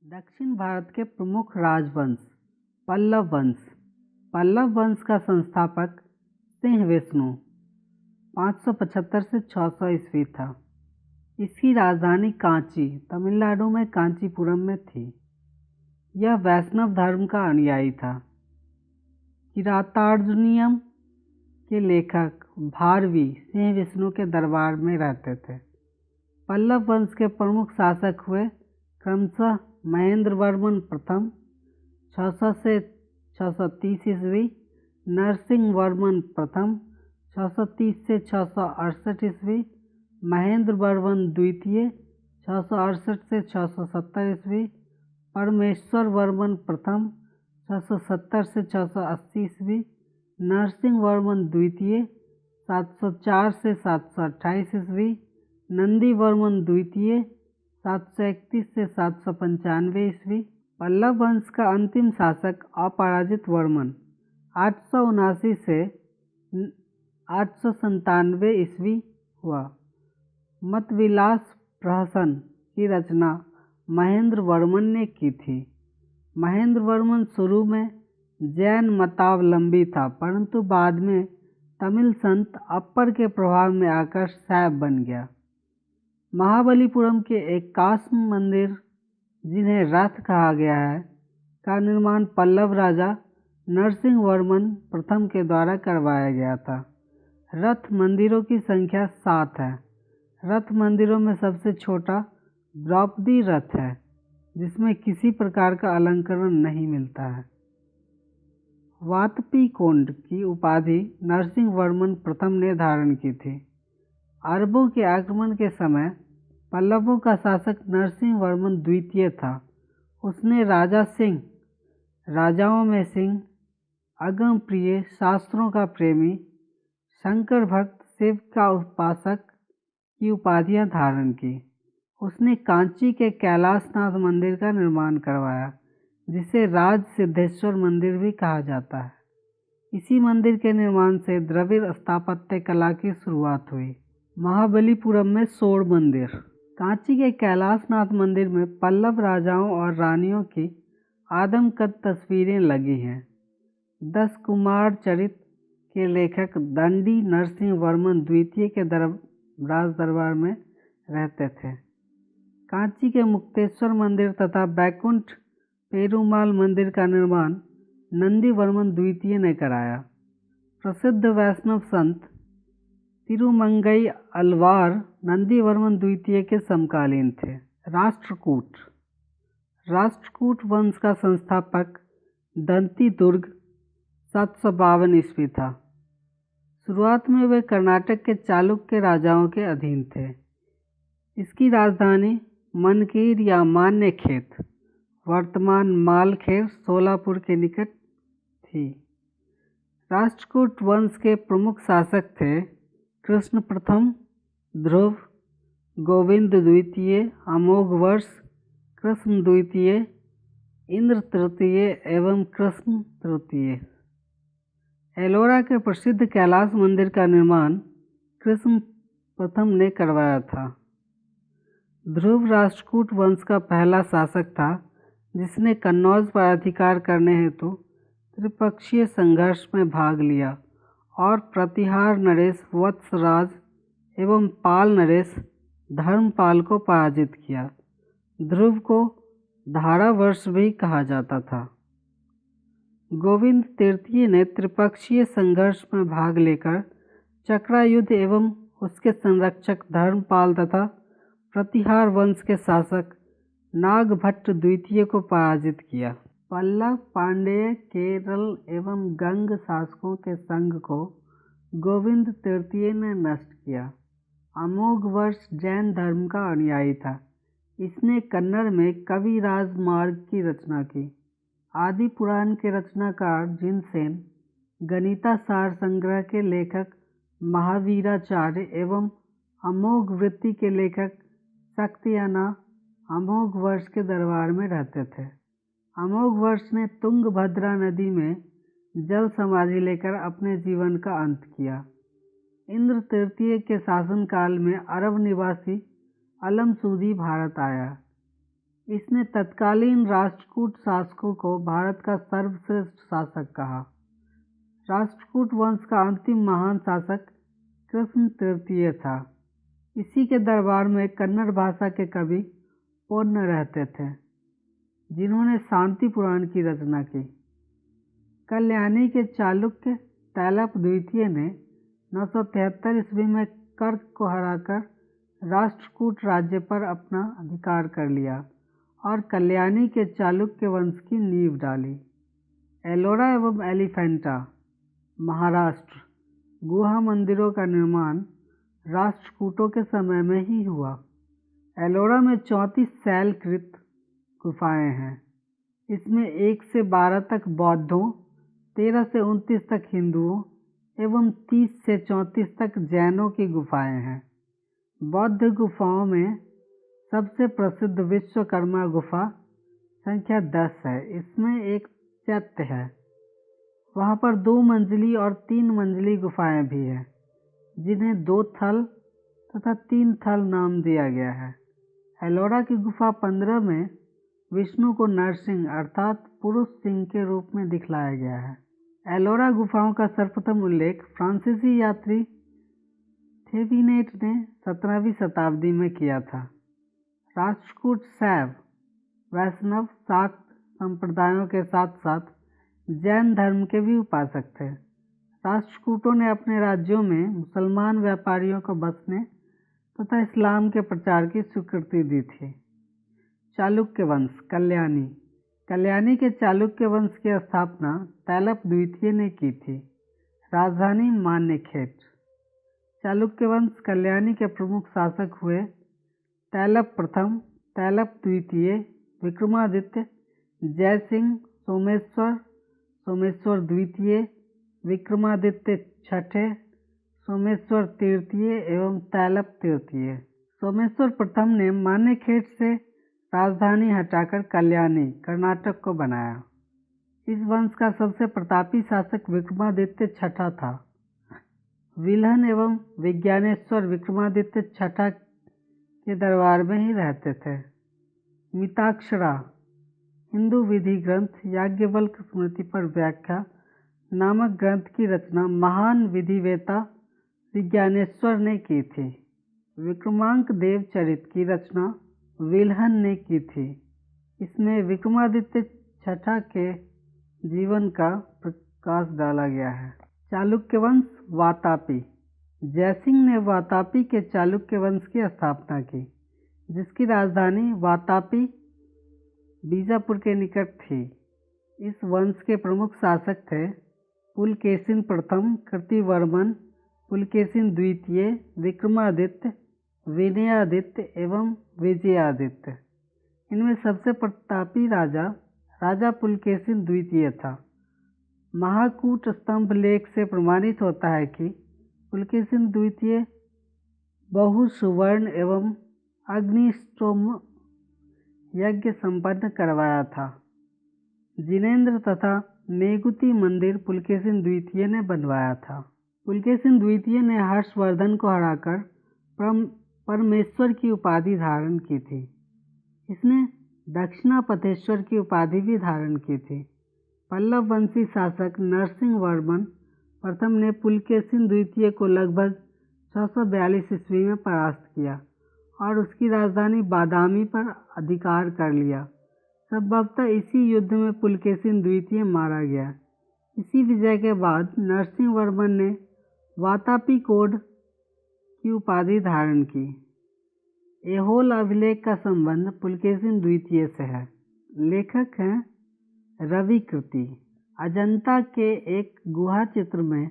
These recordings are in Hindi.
दक्षिण भारत के प्रमुख राजवंश पल्लव वंश। पल्लव वंश का संस्थापक सिंह विष्णु 575 से 600 ईस्वी था। इसकी राजधानी कांची तमिलनाडु में कांचीपुरम में थी। यह वैष्णव धर्म का अनुयायी था। किरातार्जुनीयम के लेखक भारवी सिंह विष्णु के दरबार में रहते थे। पल्लव वंश के प्रमुख शासक हुए क्रमशः महेंद्र वर्मन प्रथम 600 से 630 ईस्वी, नरसिंह वर्मन प्रथम 630 से 668 ईस्वी, महेंद्र वर्मन द्वितीय 668 से 670 ईस्वी, परमेश्वर वर्मन प्रथम 670 से 680 ईस्वी, नरसिंह वर्मन द्वितीय 704 से 728 ईस्वी, नंदी वर्मन द्वितीय 731 से 795 ईस्वी। पल्लव वंश का अंतिम शासक अपराजित वर्मन 879 से 897 ईस्वी हुआ। मतविलास प्रहसन की रचना महेंद्र वर्मन ने की थी। महेंद्र वर्मन शुरू में जैन मतावलंबी था, परंतु बाद में तमिल संत अप्पर के प्रभाव में आकर शैव बन गया। महाबलीपुरम के एक काष्म मंदिर, जिन्हें रथ कहा गया है, का निर्माण पल्लव राजा नरसिंह वर्मन प्रथम के द्वारा करवाया गया था। रथ मंदिरों की संख्या 7 है। रथ मंदिरों में सबसे छोटा द्रौपदी रथ है, जिसमें किसी प्रकार का अलंकरण नहीं मिलता है। वातपीकोंड की उपाधि नरसिंह वर्मन प्रथम ने धारण की थी। अरबों के आक्रमण के समय पल्लवों का शासक नरसिंह वर्मन द्वितीय था। उसने राजा सिंह, राजाओं में सिंह, अगम प्रिय, शास्त्रों का प्रेमी, शंकर भक्त, शिव का उपासक की उपाधियां धारण की। उसने कांची के कैलाशनाथ मंदिर का निर्माण करवाया, जिसे राज सिद्धेश्वर मंदिर भी कहा जाता है। इसी मंदिर के निर्माण से द्रविड़ स्थापत्य कला की शुरुआत हुई। महाबलीपुरम में सोड़ मंदिर। कांची के कैलाशनाथ मंदिर में पल्लव राजाओं और रानियों की आदमकद तस्वीरें लगी हैं। 10 कुमार चरित के लेखक दंडी नरसिंह वर्मन द्वितीय के राज दरबार में रहते थे। कांची के मुक्तेश्वर मंदिर तथा बैकुंठ पेरुमाल मंदिर का निर्माण नंदी वर्मन द्वितीय ने कराया। प्रसिद्ध वैष्णव संत तिरुमंगई अलवार नंदी वर्मन द्वितीय के समकालीन थे। राष्ट्रकूट। राष्ट्रकूट वंश का संस्थापक दंती दुर्ग 752 ईस्वी था। शुरुआत में वे कर्नाटक के चालुक्य राजाओं के अधीन थे। इसकी राजधानी मनकीर या मान्यखेत, वर्तमान मालखेर, सोलापुर के निकट थी। राष्ट्रकूट वंश के प्रमुख शासक थे कृष्ण प्रथम, ध्रुव, गोविंद द्वितीय, अमोघवर्ष, कृष्ण द्वितीय, इंद्र तृतीय एवं कृष्ण तृतीय। एलोरा के प्रसिद्ध कैलाश मंदिर का निर्माण कृष्ण प्रथम ने करवाया था। ध्रुव राष्ट्रकूट वंश का पहला शासक था, जिसने कन्नौज पर अधिकार करने हेतु त्रिपक्षीय संघर्ष में भाग लिया और प्रतिहार नरेश वत्सराज एवं पाल नरेश धर्मपाल को पराजित किया। ध्रुव को धारावर्ष भी कहा जाता था। गोविंद तृतीय ने त्रिपक्षीय संघर्ष में भाग लेकर चक्रायुध एवं उसके संरक्षक धर्मपाल तथा प्रतिहार वंश के शासक नागभट्ट द्वितीय को पराजित किया। पल्लव, पांड्य, केरल एवं गंग शासकों के संघ को गोविंद तृतीय ने नष्ट किया। अमोघवर्ष जैन धर्म का अनुयायी था। इसने कन्नड़ में कविराज मार्ग की रचना की। आदि पुराण के रचनाकार जिनसेन, गणिता सार संग्रह के लेखक महावीराचार्य एवं अमोघ वृत्ति के लेखक शक्तियाना अमोघवर्ष के दरबार में रहते थे। अमोघवर्ष ने तुंगभद्रा नदी में जल समाधि लेकर अपने जीवन का अंत किया। इंद्र तृतीय के शासनकाल में अरब निवासी अलमसूदी भारत आया। इसने तत्कालीन राष्ट्रकूट शासकों को भारत का सर्वश्रेष्ठ शासक कहा। राष्ट्रकूट वंश का अंतिम महान शासक कृष्ण तृतीय था। इसी के दरबार में कन्नड़ भाषा के कवि पोन्न रहते थे, जिन्होंने शांति पुराण की रचना की। कल्याणी के चालुक्य तैलप द्वितीय ने 973 ईस्वी में कर्क को हराकर राष्ट्रकूट राज्य पर अपना अधिकार कर लिया और कल्याणी के चालुक्य वंश की नींव डाली। एलोरा एवं एलिफेंटा महाराष्ट्र गुहा मंदिरों का निर्माण राष्ट्रकूटों के समय में ही हुआ। एलोरा में 34 शैलकृत गुफाएं हैं। इसमें 1 से 12 तक बौद्धों, 13 से 29 तक हिंदुओं एवं 30 से 34 तक जैनों की गुफाएं हैं। बौद्ध गुफाओं में सबसे प्रसिद्ध विश्वकर्मा गुफा संख्या 10 है। इसमें एक चैत्य है। वहाँ पर 2 मंजिली और 3 मंजिली गुफाएं भी हैं, जिन्हें 2 थल तथा 3 थल नाम दिया गया है। एलोरा की गुफा 15 में विष्णु को नरसिंह अर्थात पुरुष सिंह के रूप में दिखलाया गया है। एलोरा गुफाओं का सर्वप्रथम उल्लेख फ्रांसीसी यात्री थेविनेट ने 17वीं शताब्दी में किया था। राष्ट्रकूट शैव, वैष्णव, शाक्त संप्रदायों के साथ साथ जैन धर्म के भी उपासक थे। राष्ट्रकूटों ने अपने राज्यों में मुसलमान व्यापारियों को बसने तथा इस्लाम के प्रचार की स्वीकृति दी थी। चालुक्य वंश कल्याणी। कल्याणी के चालुक्य वंश की स्थापना तैलप द्वितीय ने की थी। राजधानी मान्यखेट। चालुक्य वंश कल्याणी के प्रमुख शासक हुए तैलप प्रथम, तैलप द्वितीय, विक्रमादित्य, जयसिंह, सोमेश्वर, सोमेश्वर द्वितीय, विक्रमादित्य छठे, सोमेश्वर तृतीय एवं तैलप तृतीय। सोमेश्वर प्रथम ने मान्यखेट से राजधानी हटाकर कल्याणी कर्नाटक को बनाया। इस वंश का सबसे प्रतापी शासक विक्रमादित्य छठा था। विल्हन एवं विज्ञानेश्वर विक्रमादित्य छठा के दरबार में ही रहते थे। मिताक्षरा हिंदू विधि ग्रंथ याज्ञवल्क्य स्मृति पर व्याख्या नामक ग्रंथ की रचना महान विधिवेता विज्ञानेश्वर ने की थी। विक्रमांक देव चरित की रचना विल्हन ने की थी। इसमें विक्रमादित्य छठा के जीवन का प्रकाश डाला गया है। चालुक्य वंश वातापी। जयसिंह ने वातापी के चालुक्य वंश की स्थापना की, जिसकी राजधानी वातापी बीजापुर के निकट थी। इस वंश के प्रमुख शासक थे पुलकेशिन प्रथम, कृतिवर्मन, पुलकेशिन द्वितीय, विक्रमादित्य, विनयादित्य एवं विजयादित्य। इनमें सबसे प्रतापी राजा पुलकेशिन द्वितीय था। महाकूट स्तंभ लेख से प्रमाणित होता है कि पुलकेशिन द्वितीय बहु सुवर्ण एवं अग्निष्टोम यज्ञ संपन्न करवाया था। जिनेंद्र तथा नेगुती मंदिर पुलकेशिन द्वितीय ने बनवाया था। पुलकेशिन द्वितीय ने हर्षवर्धन को हराकर परमेश्वर की उपाधि धारण की थी। इसने दक्षिणापथेश्वर की उपाधि भी धारण की थी। पल्लव वंशी शासक नरसिंह वर्मन प्रथम ने पुलकेशिन द्वितीय को लगभग 642 ईस्वी में परास्त किया और उसकी राजधानी बादामी पर अधिकार कर लिया। संभवतः इसी युद्ध में पुलकेशिन द्वितीय मारा गया। इसी विजय के बाद नरसिंह वर्मन ने वातापी कोड की उपाधि धारण की। एहोल अभिलेख का संबंध पुलकेशिन द्वितीय से है। लेखक हैं रवि कृति। अजंता के एक गुहा चित्र में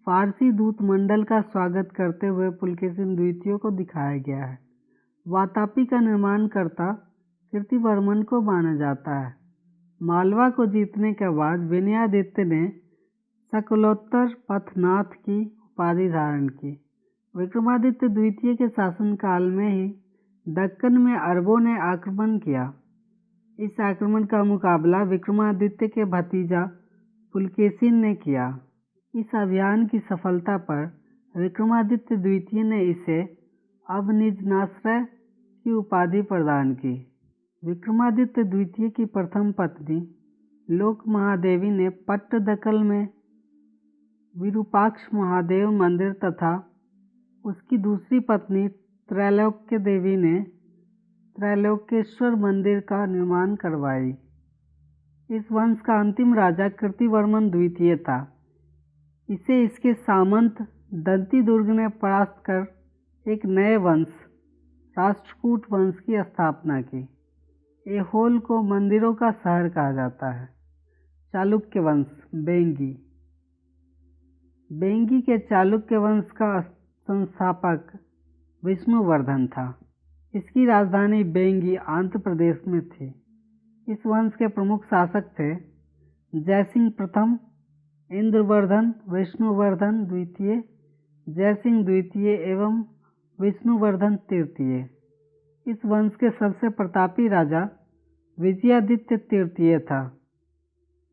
फारसी दूत मंडल का स्वागत करते हुए पुलकेशिन द्वितीय को दिखाया गया है। वातापी का निर्माणकर्ता कीर्तिवर्मन को माना जाता है। मालवा को जीतने के बाद विनयादित्य ने सकलोत्तर पथनाथ की उपाधि धारण की। विक्रमादित्य द्वितीय के शासनकाल में ही दक्कन में अरबों ने आक्रमण किया। इस आक्रमण का मुकाबला विक्रमादित्य के भतीजा पुलकेशिन ने किया। इस अभियान की सफलता पर विक्रमादित्य द्वितीय ने इसे अब निज नाश्रय की उपाधि प्रदान की। विक्रमादित्य द्वितीय की प्रथम पत्नी लोक महादेवी ने पट्टदकल में विरूपाक्ष महादेव मंदिर तथा उसकी दूसरी पत्नी त्रैलोक्य देवी ने त्रैलोक्येश्वर मंदिर का निर्माण करवाई। इस वंश का अंतिम राजा कीर्तिवर्मन द्वितीय था। इसे इसके सामंत दंतीदुर्ग ने परास्त कर एक नए वंश राष्ट्रकूट वंश की स्थापना की। ऐहोल को मंदिरों का शहर कहा जाता है। चालुक्य वंश बेंगी। बेंगी के चालुक्य वंश का संस्थापक विष्णुवर्धन था। इसकी राजधानी बेंगी आंध्र प्रदेश में थी। इस वंश के प्रमुख शासक थे जयसिंह प्रथम, इंद्रवर्धन, विष्णुवर्धन द्वितीय, जयसिंह द्वितीय एवं विष्णुवर्धन तृतीय। इस वंश के सबसे प्रतापी राजा विजयादित्य तृतीय था,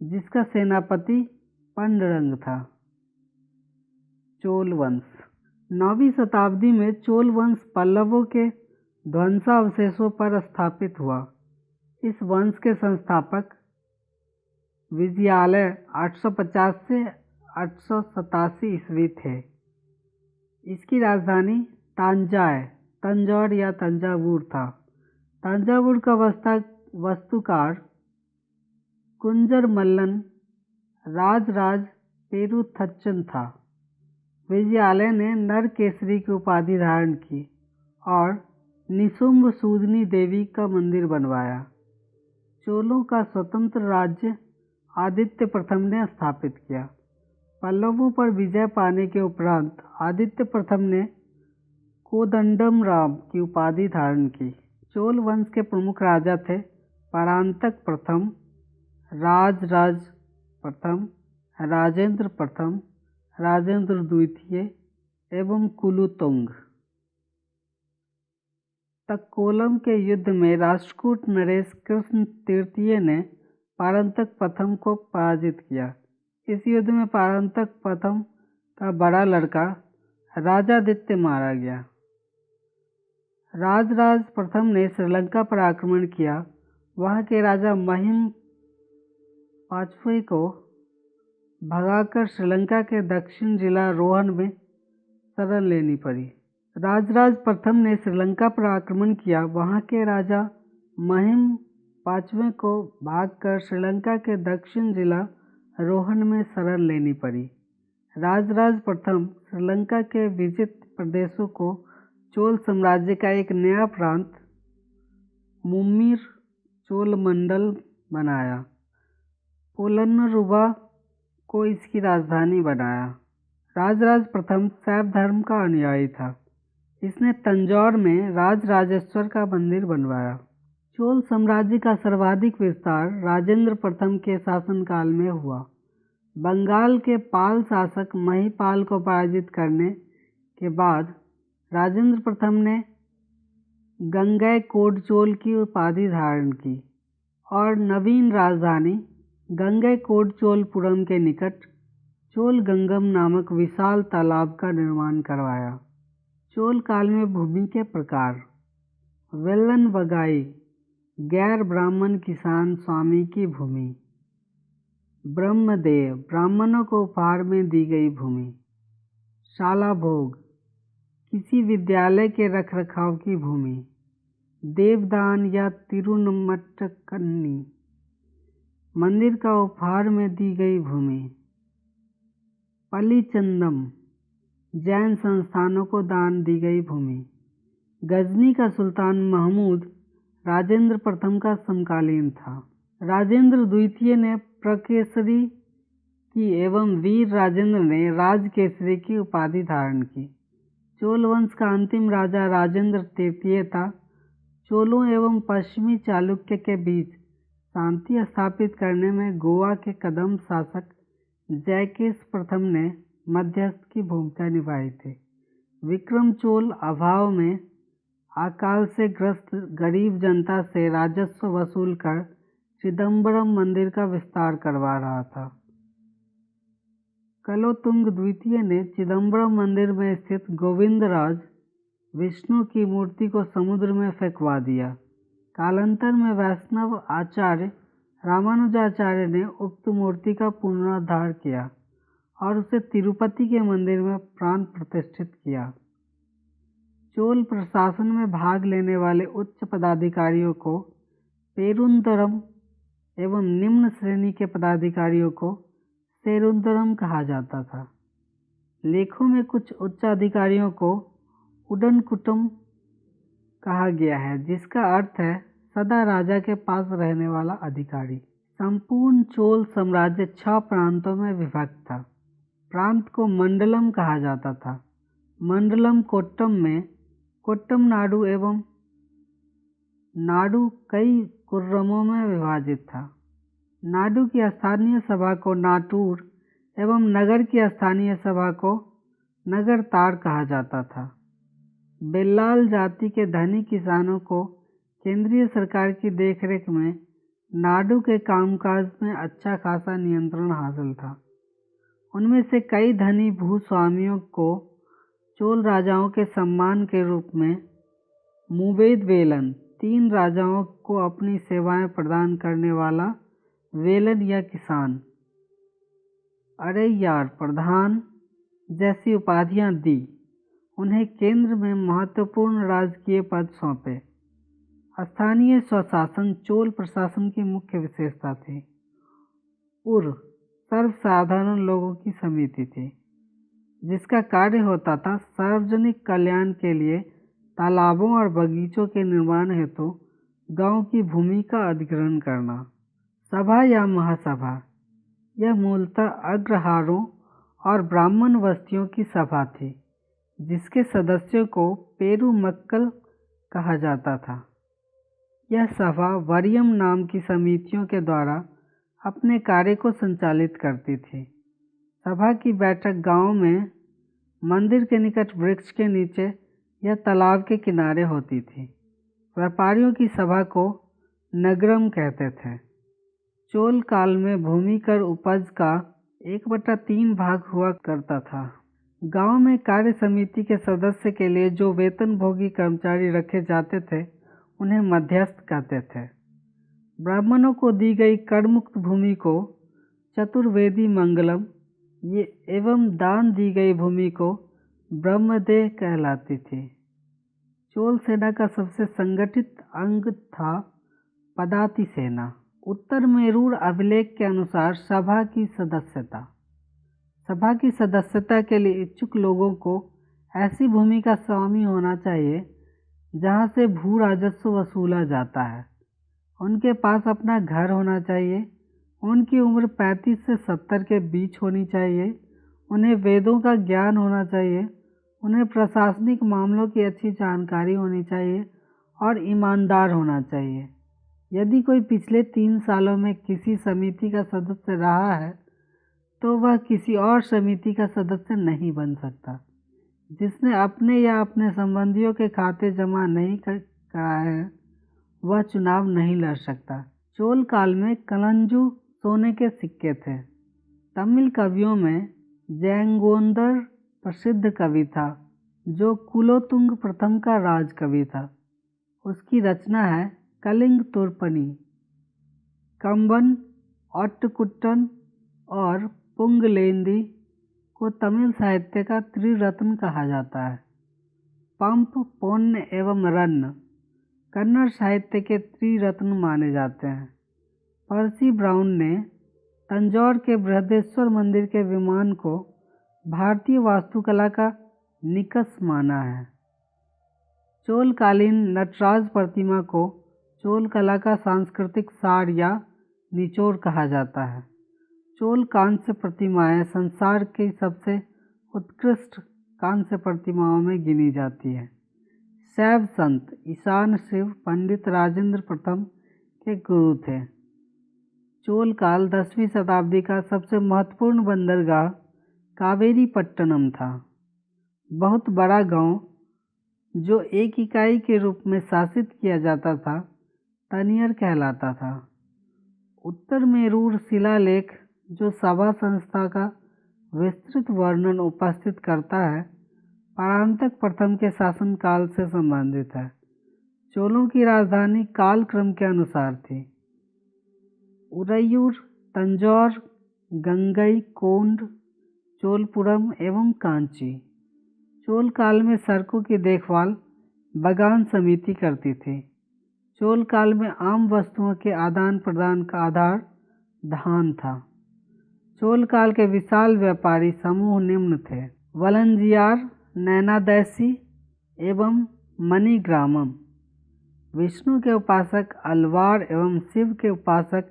जिसका सेनापति पंडरंग था। चोल वंश। 9वीं शताब्दी में चोल वंश पल्लवों के ध्वंसावशेषों पर स्थापित हुआ। इस वंश के संस्थापक विजयालय 850 से 887 ईस्वी थे। इसकी राजधानी तंजौर या तंजावुर था। तंजावुर का वास्तुकार कुंजर मल्लन राजराज पेरुथच्चन था। विजयालय ने नरकेसरी की उपाधि धारण की और निशुंभ सूदनी देवी का मंदिर बनवाया। चोलों का स्वतंत्र राज्य आदित्य प्रथम ने स्थापित किया। पल्लवों पर विजय पाने के उपरांत आदित्य प्रथम ने कोदंडम राम की उपाधि धारण की। चोल वंश के प्रमुख राजा थे परांतक प्रथम, राजराज प्रथम, राजेंद्र प्रथम, राजेंद्र द्वितीय एवं कुलुतुंग। तक्कोलम के युद्ध में राष्ट्रकूट नरेश कृष्ण तृतीय ने परांतक प्रथम को पराजित किया। इस युद्ध में परांतक प्रथम का बड़ा लड़का राजादित्य मारा गया। राजराज प्रथम ने श्रीलंका पर आक्रमण किया। वहां के राजा महिम पांचवें को भगाकर श्रीलंका के दक्षिण जिला रोहन में शरण लेनी पड़ी। राजराज प्रथम ने श्रीलंका पर आक्रमण किया। वहां के राजा महिम पांचवें को भागकर श्रीलंका के दक्षिण जिला रोहन में शरण लेनी पड़ी। राजराज प्रथम श्रीलंका के विजित प्रदेशों को चोल साम्राज्य का एक नया प्रांत मुम्मीर चोलमंडल बनाया। पोलन्नरुवा को इसकी राजधानी बनाया। राजराज प्रथम शैव धर्म का अनुयायी था। इसने तंजौर में राजराजेश्वर का मंदिर बनवाया। चोल साम्राज्य का सर्वाधिक विस्तार राजेंद्र प्रथम के शासनकाल में हुआ। बंगाल के पाल शासक महिपाल को पराजित करने के बाद राजेंद्र प्रथम ने गंगैकोंडचोल की उपाधि धारण की और नवीन राजधानी गंगैकोंडचोलपुरम के निकट चोलगंगम नामक विशाल तालाब का निर्माण करवाया। चोल काल में भूमि के प्रकार। वेल्लन बगाई गैर ब्राह्मण किसान स्वामी की भूमि। ब्रह्मदेव ब्राह्मणों को उपहार में दी गई भूमि। शाला भोग किसी विद्यालय के रखरखाव की भूमि। देवदान या तिरुनमट्टकन्नी मंदिर का उपहार में दी गई भूमि। पलीचंदम जैन संस्थानों को दान दी गई भूमि। गजनी का सुल्तान महमूद राजेंद्र प्रथम का समकालीन था। राजेंद्र द्वितीय ने प्रकेसरी की एवं वीर राजेंद्र ने राजकेसरी की उपाधि धारण की। चोल वंश का अंतिम राजा राजेंद्र तृतीय था। चोलों एवं पश्चिमी चालुक्य के बीच शांति स्थापित करने में गोवा के कदम शासक जयकेश प्रथम ने मध्यस्थ की भूमिका निभाई थी। विक्रम चोल अभाव में अकाल से ग्रस्त गरीब जनता से राजस्व वसूल कर चिदम्बरम मंदिर का विस्तार करवा रहा था। कलोतुंग द्वितीय ने चिदम्बरम मंदिर में स्थित गोविंदराज विष्णु की मूर्ति को समुद्र में फेंकवा दिया। कालांतर में वैष्णव आचार्य रामानुजाचार्य ने उक्त मूर्ति का पुनरुद्धार किया और उसे तिरुपति के मंदिर में प्राण प्रतिष्ठित किया। चोल प्रशासन में भाग लेने वाले उच्च पदाधिकारियों को पेरुंदरम एवं निम्न श्रेणी के पदाधिकारियों को सेरुंदरम कहा जाता था। लेखों में कुछ उच्च अधिकारियों को उडनकुटम कहा गया है, जिसका अर्थ है सदा राजा के पास रहने वाला अधिकारी। संपूर्ण चोल साम्राज्य 6 प्रांतों में विभक्त था। प्रांत को मंडलम कहा जाता था। मंडलम कोट्टम में कोट्टम नाडु एवं नाडु कई कुर्रमों में विभाजित था। नाडु की स्थानीय सभा को नाटूर एवं नगर की स्थानीय सभा को नगरतार कहा जाता था। बेल्लाल जाति के धनी किसानों को केंद्रीय सरकार की देखरेख में नाडु के कामकाज में अच्छा खासा नियंत्रण हासिल था। उनमें से कई धनी भूस्वामियों को चोल राजाओं के सम्मान के रूप में मुवेद वेलन, 3 राजाओं को अपनी सेवाएं प्रदान करने वाला वेलन या किसान, अरैयार प्रधान जैसी उपाधियां दी। उन्हें केंद्र में महत्वपूर्ण राजकीय पद सौंपे। स्थानीय स्वशासन चोल प्रशासन की मुख्य विशेषता थी। उर सर्वसाधारण लोगों की समिति थी, जिसका कार्य होता था सार्वजनिक कल्याण के लिए तालाबों और बगीचों के निर्माण हेतु गांव की भूमि का अधिग्रहण करना। सभा या महासभा, यह मूलतः अग्रहारों और ब्राह्मण बस्तियों की सभा थी, जिसके सदस्यों को पेरुमक्कल कहा जाता था। यह सभा वरियम नाम की समितियों के द्वारा अपने कार्य को संचालित करती थी। सभा की बैठक गांव में मंदिर के निकट वृक्ष के नीचे या तालाब के किनारे होती थी। व्यापारियों की सभा को नगरम कहते थे। चोल काल में भूमि कर उपज का 1/3 भाग हुआ करता था। गांव में कार्य समिति के सदस्य के लिए जो वेतनभोगी कर्मचारी रखे जाते थे, उन्हें मध्यस्थ कहते थे। ब्राह्मणों को दी गई करमुक्त भूमि को चतुर्वेदी मंगलम ये एवं दान दी गई भूमि को ब्रह्मदेह कहलाती थी। चोल सेना का सबसे संगठित अंग था पदाति सेना। उत्तर मेरूर अभिलेख के अनुसार सभा की सदस्यता के लिए इच्छुक लोगों को ऐसी भूमि का स्वामी होना चाहिए जहां से भू राजस्व वसूला जाता है। उनके पास अपना घर होना चाहिए। उनकी उम्र 35 से 70 के बीच होनी चाहिए। उन्हें वेदों का ज्ञान होना चाहिए। उन्हें प्रशासनिक मामलों की अच्छी जानकारी होनी चाहिए और ईमानदार होना चाहिए। यदि कोई पिछले 3 सालों में किसी समिति का सदस्य रहा है तो वह किसी और समिति का सदस्य नहीं बन सकता। जिसने अपने या अपने संबंधियों के खाते जमा नहीं कराए हैं, वह चुनाव नहीं लड़ सकता। चोल काल में कलंजू सोने के सिक्के थे। तमिल कवियों में जयंगोंदर प्रसिद्ध कवि था, जो कुलोतुंग प्रथम का राज कवि था। उसकी रचना है कलिंग तुर्पणी। कंबन, ओट्टुकुट्टन और पुंगलेंदी को तमिल साहित्य का त्रिरत्न कहा जाता है। पंप, पोन्न एवं रन्न कन्नड़ साहित्य के त्रिरत्न माने जाते हैं। पर्सी ब्राउन ने तंजौर के बृहदेश्वर मंदिर के विमान को भारतीय वास्तुकला का निकष माना है। चोलकालीन नटराज प्रतिमा को चोल कला का सांस्कृतिक सार या निचोड़ कहा जाता है। चोल कांस्य प्रतिमाएं संसार की सबसे उत्कृष्ट कांस्य प्रतिमाओं में गिनी जाती है। शैव संत ईशान शिव पंडित राजेंद्र प्रथम के गुरु थे। चोल काल 10वीं शताब्दी का सबसे महत्वपूर्ण बंदरगाह कावेरीपट्टनम था। बहुत बड़ा गांव जो एक इकाई के रूप में शासित किया जाता था, तनियर कहलाता था। उत्तर मेरूर शिलालेख जो सभा संस्था का विस्तृत वर्णन उपस्थित करता है, परांतक प्रथम के शासनकाल से संबंधित है। चोलों की राजधानी कालक्रम के अनुसार थी। उरैयूर, तंजौर, गंगईकोंड, चोलपुरम एवं कांची। चोल काल में सड़कों की देखभाल बागान समिति करती थी। चोल काल में आम वस्तुओं के आदान प्रदान का आधार धान था। चोल काल के विशाल व्यापारी समूह निम्न थे: वलंजियार, नैनादैसी एवं मणिग्रामम। विष्णु के उपासक अलवार एवं शिव के उपासक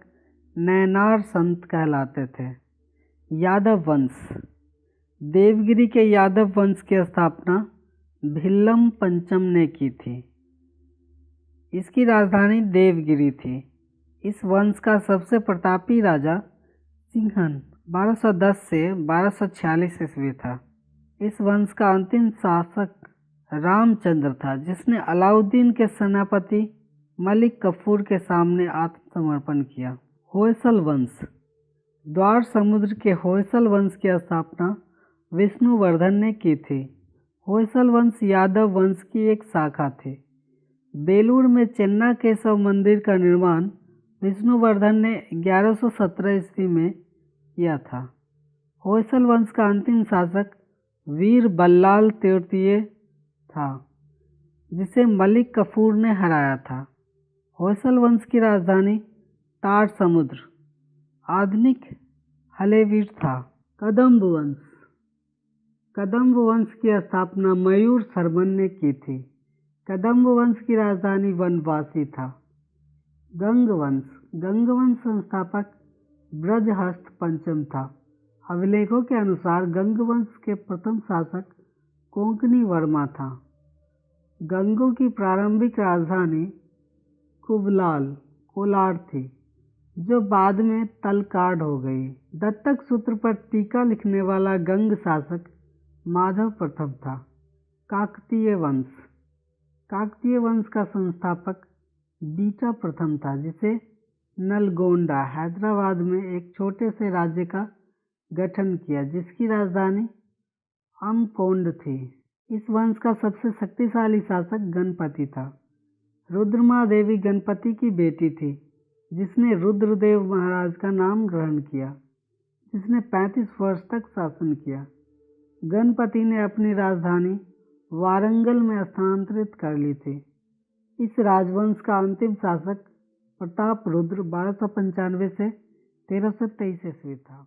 नैनार संत कहलाते थे। यादव वंश। देवगिरी के यादव वंश की स्थापना भिल्लम पंचम ने की थी। इसकी राजधानी देवगिरी थी। इस वंश का सबसे प्रतापी राजा सिंहन 1210 से 1246 ईस्वी था। इस वंश का अंतिम शासक रामचंद्र था, जिसने अलाउद्दीन के सेनापति मलिक कफूर के सामने आत्मसमर्पण किया। होयसल वंश। द्वार समुद्र के होयसल वंश की स्थापना विष्णुवर्धन ने की थी। होयसल वंश यादव वंश की एक शाखा थी। बेलूर में चेन्ना केशव मंदिर का निर्माण विष्णुवर्धन ने 1117 ईस्वी में किया था। होयसल वंश का अंतिम शासक वीर बल्लाल तृतीय था, जिसे मलिक कफूर ने हराया था। होयसल वंश की राजधानी तार समुद्र, आधुनिक हलेवीर था। कदम्ब वंश। कदम्ब वंश की स्थापना मयूर शर्मन ने की थी। कदम्ब वंश की राजधानी वनवासी था। गंग वंश। गंग वंश संस्थापक ब्रजहस्त पंचम था। अभिलेखों के अनुसार गंग वंश के प्रथम शासक कोंकणी वर्मा था। गंगों की प्रारंभिक राजधानी कुबलाल कोलार थी, जो बाद में तलकाड हो गई। दत्तक सूत्र पर टीका लिखने वाला गंग शासक माधव प्रथम था। काकतीय वंश। काकतीय वंश का संस्थापक बीटा प्रथम था, जिसे नलगोंडा हैदराबाद में एक छोटे से राज्य का गठन किया, जिसकी राजधानी अमकोंड थी। इस वंश का सबसे शक्तिशाली शासक गणपति था। रुद्रमा देवी गणपति की बेटी थी, जिसने रुद्रदेव महाराज का नाम ग्रहण किया, जिसने 35 वर्ष तक शासन किया। गणपति ने अपनी राजधानी वारंगल में स्थानांतरित कर ली थी। इस राजवंश का अंतिम शासक प्रताप रुद्र 1295 से 1323 ईस्वी था।